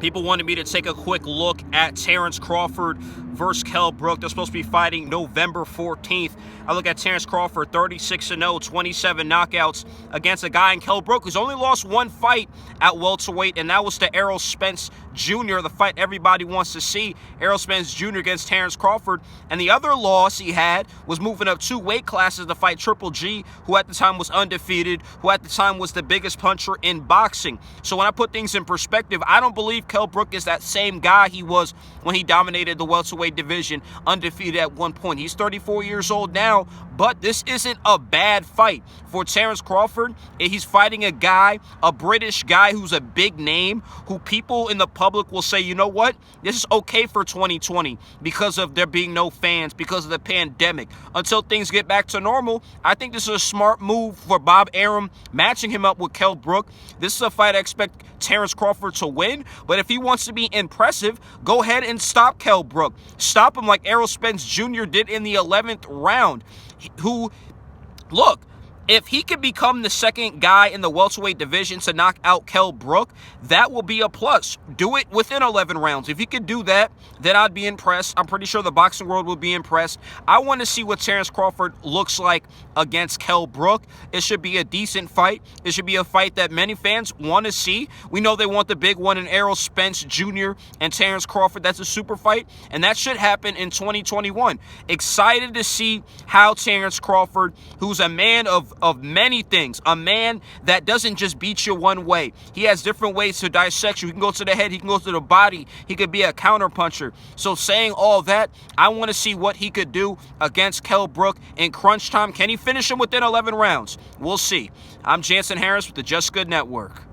People wanted me to take a quick look at Terence Crawford versus Kell Brook. They're supposed to be fighting November 14th. I look at Terence Crawford, 36-0, 27 knockouts against a guy in Kell Brook who's only lost one fight at welterweight, and that was to Errol Spence Jr., the fight everybody wants to see. Errol Spence Jr. against Terence Crawford. And the other loss he had was moving up 2 weight classes to fight Triple G, who at the time was undefeated, who at the time was the biggest puncher in boxing. So when I put things in perspective, I don't believe Kell Brook is that same guy he was when he dominated the welterweight division, undefeated at one point. He's 34 years old now, but this isn't a bad fight for Terence Crawford. He's fighting a guy, a British guy who's a big name, who people in the public will say, you know what, this is okay for 2020 because of there being no fans, because of the pandemic. Until things get back to normal, I think this is a smart move for Bob Arum, matching him up with Kell Brook. This is a fight I expect Terence Crawford to win, but if he wants to be impressive, go ahead and stop Kell Brook. Stop him like Errol Spence Jr. did in the 11th round. Look, if he could become the second guy in the welterweight division to knock out Kell Brook, that will be a plus. Do it within 11 rounds. If he could do that, then I'd be impressed. I'm pretty sure the boxing world will be impressed. I want to see what Terence Crawford looks like against Kell Brook. It should be a decent fight. It should be a fight that many fans want to see. We know they want the big one in Errol Spence Jr. and Terence Crawford. That's a super fight, and that should happen in 2021. Excited to see how Terence Crawford, who's a man of many things, a man that doesn't just beat you one way. He has different ways to dissect you. He can go to the head, he can go to the body, he could be a counter puncher. So saying all that, I want to see what he could do against Kell Brook in crunch time. Can he finish him within 11 rounds? We'll see. I'm Jansen Harris with the Just Good Network.